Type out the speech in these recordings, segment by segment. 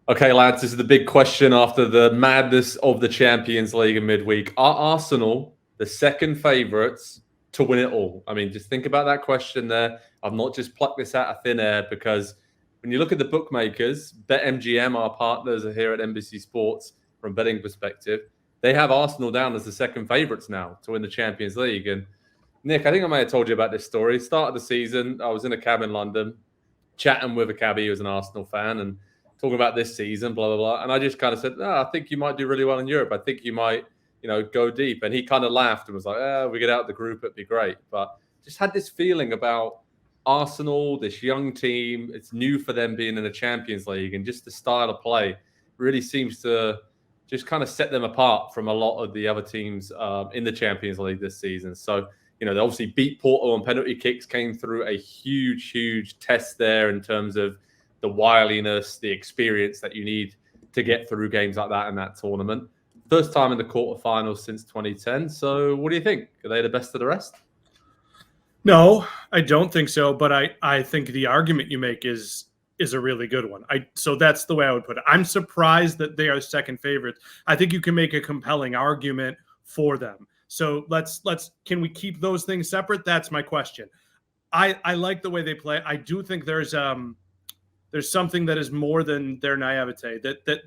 Okay, lads, this is the big question after the madness of the Champions League in midweek. Are Arsenal the second favourites to win it all? I mean, just think about that question there. I've not just plucked this out of thin air because when you look at the bookmakers, BetMGM, our partners are here at NBC Sports from a betting perspective, they have Arsenal down as the second favourites now to win the Champions League. And Nick, I think I may have told you about this story. Start of the season, I was in a cab in London chatting with a cabbie who was an Arsenal fan and talking about this season, blah, blah, blah. And I just kind of said, I think you might do really well in Europe. I think you might, go deep. And he kind of laughed and was like, we get out of the group, it'd be great. But just had this feeling about Arsenal, this young team. It's new for them being in the Champions League, and just the style of play really seems to just kind of set them apart from a lot of the other teams in the Champions League this season. So, they obviously beat Porto on penalty kicks, came through a huge, huge test there in terms of the wiliness, the experience that you need to get through games like that in that tournament. First time in the quarterfinals since 2010. So what do you think? Are they the best of the rest? No, I don't think so. But I think the argument you make is a really good one. So that's the way I would put it. I'm surprised that they are second favorites. I think you can make a compelling argument for them. So can we keep those things separate? That's my question. I like the way they play. I do think there's something that is more than their naivete, that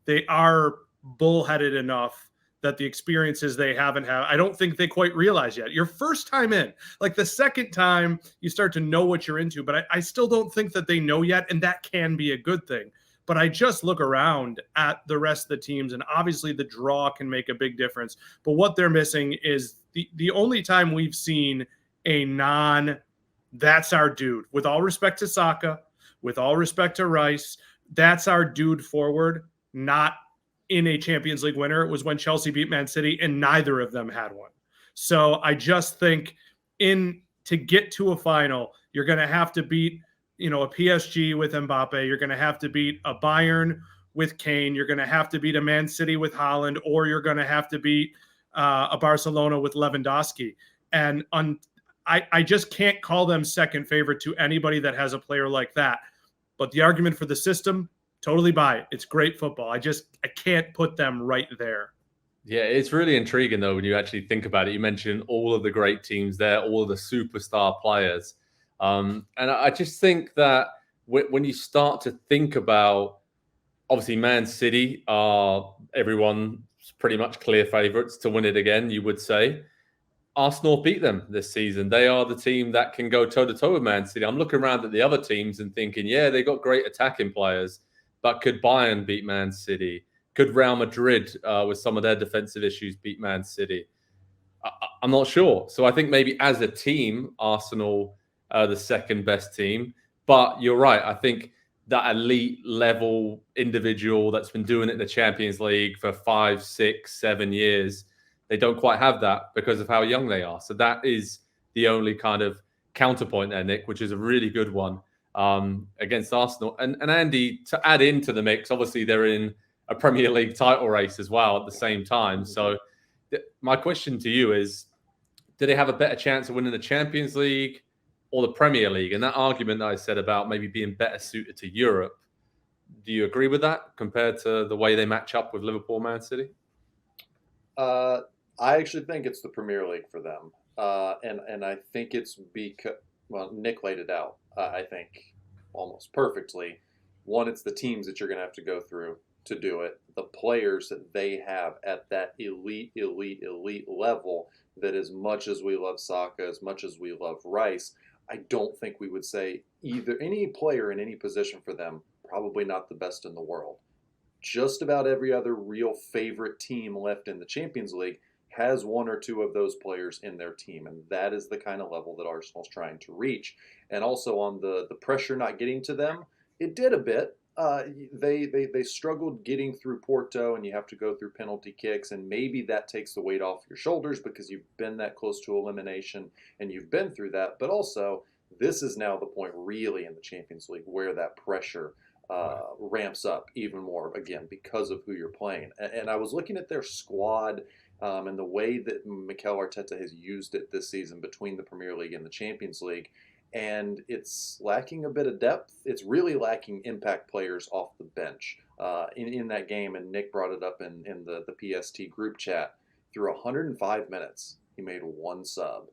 they are bullheaded enough that the experiences they haven't had, I don't think they quite realize yet. Your first time in, like the second time, you start to know what you're into, but I still don't think that they know yet, and that can be a good thing. But I just look around at the rest of the teams, and obviously the draw can make a big difference. But what they're missing is the only time we've seen a that's our dude. With all respect to Saka, with all respect to Rice, that's our dude forward, not in a Champions League winner. It was when Chelsea beat Man City, and neither of them had one. So I just think to get to a final, you're going to have to beat a PSG with Mbappe. You're going to have to beat a Bayern with Kane. You're going to have to beat a Man City with Haaland, or you're going to have to beat a Barcelona with Lewandowski. And I just can't call them second favorite to anybody that has a player like that. But the argument for the system, totally buy it. It's great football. I can't put them right there. Yeah, it's really intriguing, though, when you actually think about it. You mentioned all of the great teams there, all of the superstar players. And I just think that when you start to think about, obviously, Man City are everyone's pretty much clear favourites to win it again, you would say. Arsenal beat them this season. They are the team that can go toe-to-toe with Man City. I'm looking around at the other teams and thinking, yeah, they got great attacking players, but could Bayern beat Man City? Could Real Madrid, with some of their defensive issues, beat Man City? I'm not sure. So I think maybe as a team, Arsenal are the second best team. But you're right. I think that elite level individual that's been doing it in the Champions League for 5, 6, 7 years, they don't quite have that because of how young they are. So that is the only kind of counterpoint there, Nick, which is a really good one against Arsenal. And Andy, to add into the mix, obviously they're in a Premier League title race as well at the same time. So my question to you is, do they have a better chance of winning the Champions League or the Premier League? And that argument that I said about maybe being better suited to Europe, do you agree with that compared to the way they match up with Liverpool, Man City? I actually think it's the Premier League for them. And I think it's because, well, Nick laid it out, I think, almost perfectly. One, it's the teams that you're going to have to go through to do it. The players that they have at that elite level, that as much as we love Saka, as much as we love Rice, I don't think we would say either any player in any position for them, probably not the best in the world. Just about every other real favorite team left in the Champions League has one or two of those players in their team, and that is the kind of level that Arsenal's trying to reach. And also on the pressure not getting to them, it did a bit. They struggled getting through Porto, and you have to go through penalty kicks, and maybe that takes the weight off your shoulders because you've been that close to elimination and you've been through that. But also, this is now the point really in the Champions League where that pressure ramps up even more, again, because of who you're playing. And I was looking at their squad and the way that Mikel Arteta has used it this season between the Premier League and the Champions League. and it's lacking a bit of depth. It's really lacking impact players off the bench in that game. And Nick brought it up in the PST group chat. Through 105 minutes, he made one sub.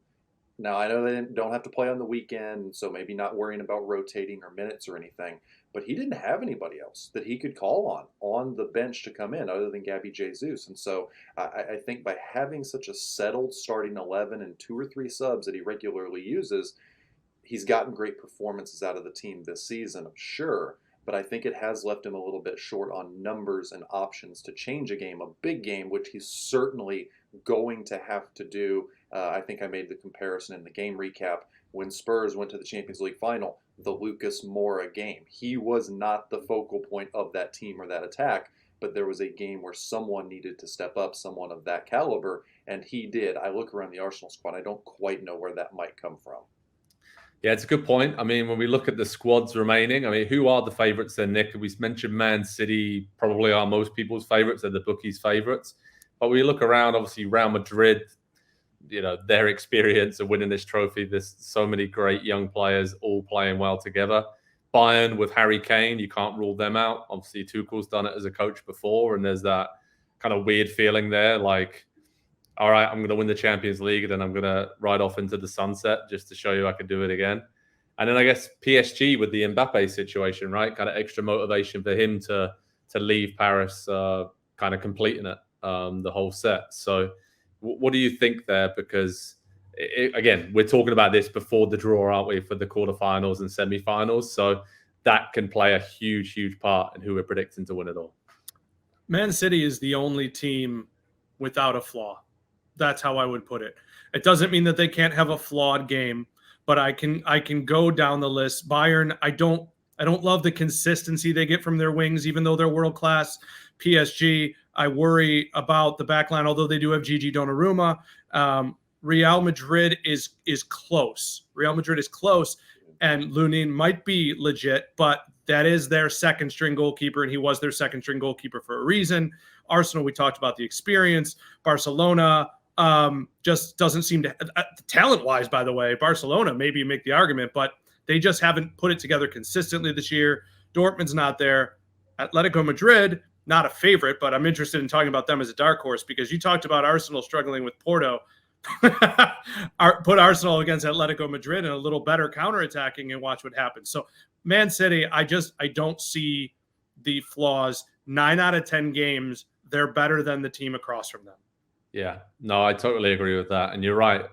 Now, I know they don't have to play on the weekend, so maybe not worrying about rotating or minutes or anything, but he didn't have anybody else that he could call on the bench to come in other than Gabby Jesus. And so I think by having such a settled starting 11 and 2 or 3 subs that he regularly uses, he's gotten great performances out of the team this season, I'm sure, but I think it has left him a little bit short on numbers and options to change a game, a big game, which he's certainly going to have to do. I think I made the comparison in the game recap when Spurs went to the Champions League final, the Lucas Moura game. He was not the focal point of that team or that attack, but there was a game where someone needed to step up, someone of that caliber, and he did. I look around the Arsenal squad, I don't quite know where that might come from. Yeah, it's a good point. I mean, when we look at the squads remaining, I mean, who are the favourites then, Nick? We mentioned Man City probably are most people's favourites. They're the bookies' favourites. But we look around, obviously, Real Madrid, their experience of winning this trophy. There's so many great young players all playing well together. Bayern with Harry Kane, you can't rule them out. Obviously, Tuchel's done it as a coach before, and there's that kind of weird feeling there, like, all right, I'm going to win the Champions League, and then I'm going to ride off into the sunset just to show you I can do it again. And then I guess PSG with the Mbappe situation, right? Kind of extra motivation for him to leave Paris, kind of completing it, the whole set. So what do you think there? Because, again, we're talking about this before the draw, aren't we, for the quarterfinals and semifinals? So that can play a huge, huge part in who we're predicting to win it all. Man City is the only team without a flaw. That's how I would put it. It doesn't mean that they can't have a flawed game, but I can go down the list. Bayern, I don't love the consistency they get from their wings, even though they're world class. PSG, I worry about the back line, although they do have Gigi Donnarumma. Real Madrid is close. Real Madrid is close, and Lunin might be legit, but that is their second string goalkeeper, and he was their second string goalkeeper for a reason. Arsenal, we talked about the experience. Barcelona just doesn't seem to, talent-wise, by the way, Barcelona, maybe you make the argument, but they just haven't put it together consistently this year. Dortmund's not there. Atletico Madrid, not a favorite, but I'm interested in talking about them as a dark horse because you talked about Arsenal struggling with Porto. Put Arsenal against Atletico Madrid and a little better counterattacking and watch what happens. So Man City, I don't see the flaws. 9 out of 10 games, they're better than the team across from them. Yeah, no, I totally agree with that. And you're right.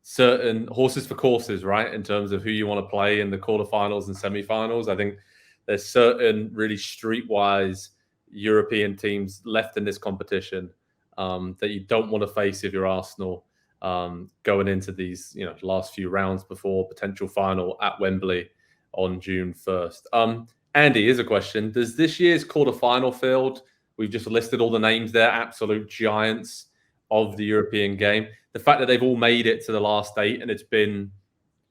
Certain horses for courses, right? In terms of who you want to play in the quarterfinals and semifinals. I think there's certain really streetwise European teams left in this competition that you don't want to face if you're Arsenal going into these, last few rounds before potential final at Wembley on June 1st. Andy, here's a question. Does this year's quarterfinal field, we've just listed all the names there, absolute giants of the European game. The fact that they've all made it to the last 8 and it's been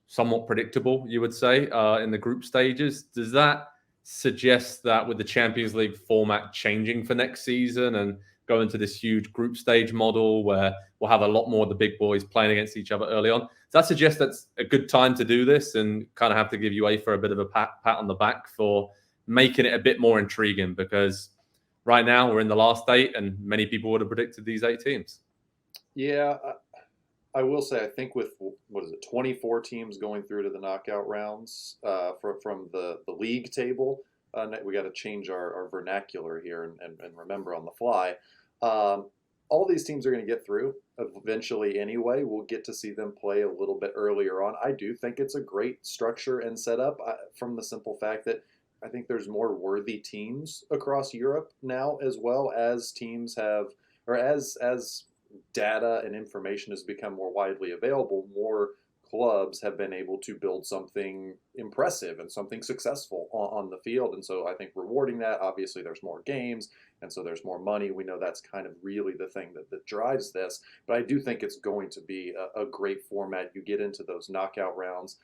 somewhat predictable, you would say, in the group stages, does that suggest that with the Champions League format changing for next season and going to this huge group stage model where we'll have a lot more of the big boys playing against each other early on, does that suggest that's a good time to do this and kind of have to give UEFA a bit of a pat on the back for making it a bit more intriguing? Because right now we're in the last 8 and many people would have predicted these 8 teams. Yeah, I will say I think with, 24 teams going through to the knockout rounds from the league table, we got to change our vernacular here and remember on the fly. All these teams are going to get through eventually anyway. We'll get to see them play a little bit earlier on. I do think it's a great structure and setup from the simple fact that I think there's more worthy teams across Europe now, as well as teams have, or as data and information has become more widely available, more clubs have been able to build something impressive and something successful on the field. And so I think rewarding that, obviously there's more games, and so there's more money. We know that's kind of really the thing that drives this. But I do think it's going to be a great format. You get into those knockout rounds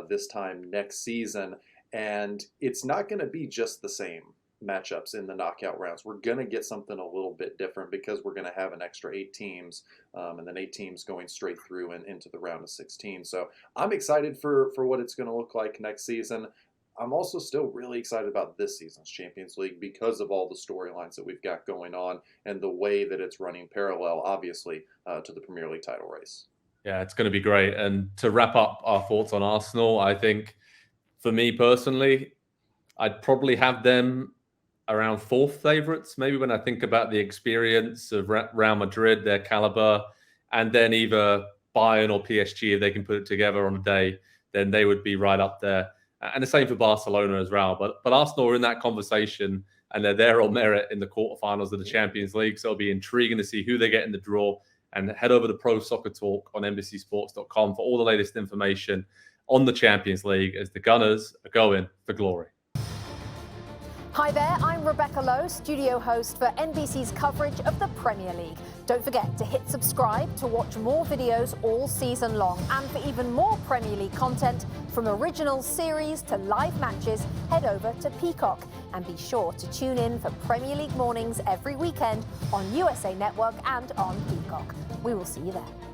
this time next season, and it's not going to be just the same matchups in the knockout rounds. We're going to get something a little bit different because we're going to have an extra 8 teams, and then 8 teams going straight through and into the round of 16. So I'm excited for what it's going to look like next season. I'm also still really excited about this season's Champions League because of all the storylines that we've got going on and the way that it's running parallel, obviously, to the Premier League title race. Yeah, it's going to be great. And to wrap up our thoughts on Arsenal, I think for me personally, I'd probably have them around 4th favourites, maybe when I think about the experience of Real Madrid, their caliber, and then either Bayern or PSG, if they can put it together on a day, then they would be right up there. And the same for Barcelona as well. But Arsenal are in that conversation, and they're there on merit in the quarterfinals of the Champions League. So it'll be intriguing to see who they get in the draw. And head over to Pro Soccer Talk on NBCSports.com for all the latest information on the Champions League as the Gunners are going for glory. Hi there, I'm Rebecca Lowe, studio host for NBC's coverage of the Premier League. Don't forget to hit subscribe to watch more videos all season long. And for even more Premier League content, from original series to live matches, head over to Peacock. And be sure to tune in for Premier League mornings every weekend on USA Network and on Peacock. We will see you there.